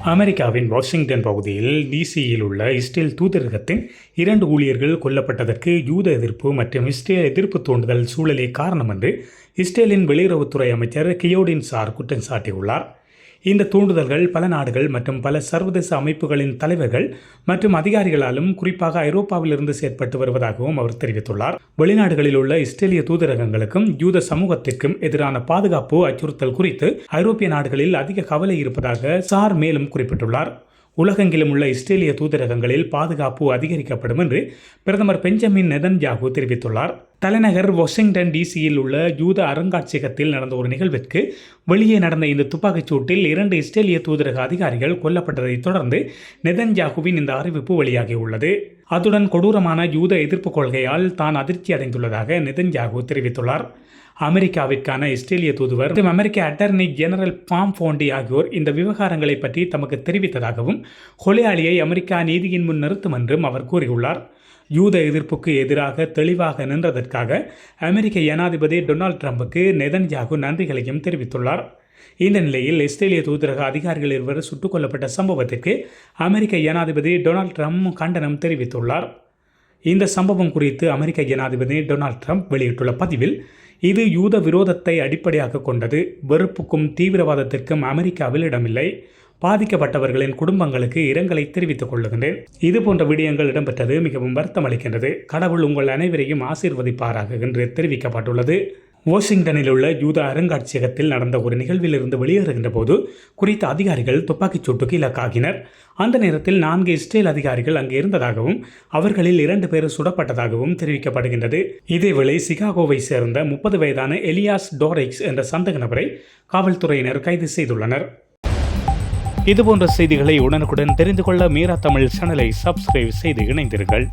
அமெரிக்காவின் வாஷிங்டன் பகுதியில் டிசியில் உள்ள இஸ்ரேல் தூதரகத்தின் 2 ஊழியர்கள் கொல்லப்பட்டதற்கு யூத எதிர்ப்பு மற்றும் இஸ்ரேல் எதிர்ப்பு தூண்டுதல் சூழலே காரணம் என்று இஸ்ரேலின் வெளியுறவுத்துறை அமைச்சர் கியோடின் சார் குற்றம் சாட்டியுள்ளார். இந்த தூண்டுதல்கள் பல நாடுகள் மற்றும் பல சர்வதேச அமைப்புகளின் தலைவர்கள் மற்றும் அதிகாரிகளாலும் குறிப்பாக ஐரோப்பாவிலிருந்து செயற்பட்டு வருவதாகவும் அவர் தெரிவித்துள்ளார். வெளிநாடுகளில் உள்ள இஸ்ரேலிய தூதரகங்களுக்கும் யூத சமூகத்திற்கும் எதிரான பாதுகாப்பு அச்சுறுத்தல் குறித்து ஐரோப்பிய நாடுகளில் அதிக கவலை இருப்பதாக சார் மேலும் குறிப்பிட்டுள்ளார். உலகெங்கிலும் உள்ள இஸ்ரேலிய தூதரகங்களில் பாதுகாப்பு அதிகரிக்கப்படும் என்று பிரதமர் பெஞ்சமின் நெதன்யாகு தெரிவித்துள்ளார். தலைநகர் வாஷிங்டன் டிசியில் உள்ள யூத அருங்காட்சியகத்தில் நடந்த ஒரு நிகழ்விற்கு வெளியே நடந்த இந்த துப்பாக்கிச் சூட்டில் 2 இஸ்ரேலிய தூதரக அதிகாரிகள் கொல்லப்பட்டதைத் தொடர்ந்து நெதன்யாகுவின் இந்த அறிவிப்பு வெளியாகியுள்ளது. அத்துடன் கொடூரமான யூத எதிர்ப்பு கொள்கையால் தான் அதிர்ச்சி அடைந்துள்ளதாக நெதன்யாகு தெரிவித்துள்ளார். அமெரிக்காவிற்கான இஸ்ரேலிய தூதுவர் மற்றும் அமெரிக்க அட்டர்னி ஜெனரல் பாம் போண்டி ஆகியோர் இந்த விவகாரங்களை பற்றி தமக்கு தெரிவித்ததாகவும் கொலையாளியை அமெரிக்கா நீதியின் முன் நிறுத்தும் என்றும் அவர் கூறியுள்ளார். யூத எதிர்ப்புக்கு எதிராக தெளிவாக நின்றதற்காக அமெரிக்க ஜனாதிபதி டொனால்ட் ட்ரம்புக்கு நெதன்யாகு நன்றிகளையும் தெரிவித்துள்ளார். இந்த நிலையில் இஸ்ரேலிய தூதரக அதிகாரிகள் இருவர் சுட்டுக் கொல்லப்பட்ட சம்பவத்திற்கு அமெரிக்க ஜனாதிபதி டொனால்ட் ட்ரம்ப் கண்டனம் தெரிவித்துள்ளார். இந்த சம்பவம் குறித்து அமெரிக்க ஜனாதிபதி டொனால்ட் ட்ரம்ப் வெளியிட்டுள்ள பதிவில், இது யூத விரோதத்தை அடிப்படையாக கொண்டது. வெறுப்புக்கும் தீவிரவாதத்திற்கும் அமெரிக்காவில் இடமில்லை. பாதிக்கப்பட்டவர்களின் குடும்பங்களுக்கு இரங்கலை தெரிவித்துக் கொள்ளுகின்றேன். இதுபோன்ற விடயங்கள் இடம்பெற்றது மிகவும் வருத்தம் அளிக்கின்றது. கடவுள் உங்கள் அனைவரையும் ஆசீர்வதிப்பாராக என்று தெரிவிக்கப்பட்டுள்ளது. வாஷிங்டனில் உள்ள யூத அருங்காட்சியகத்தில் நடந்த ஒரு நிகழ்வில் இருந்து வெளியேறுகின்ற போது குறித்த அதிகாரிகள் துப்பாக்கிச் சூட்டுக்கு இலக்காகினர். அந்த நேரத்தில் 4 இஸ்ரேல் அதிகாரிகள் அங்கு இருந்ததாகவும் அவர்களில் 2 பேர் சுடப்பட்டதாகவும் தெரிவிக்கப்படுகின்றது. இதேவேளை சிகாகோவை சேர்ந்த 30 வயதான எலியாஸ் டோரிக்ஸ் என்ற சந்தேக நபரை காவல்துறையினர் கைது செய்துள்ளனர். இதுபோன்ற செய்திகளை உடனுக்குடன் தெரிந்து கொள்ள மீரா தமிழ் சேனலை சப்ஸ்கிரைப் செய்து இணைந்தீர்கள்.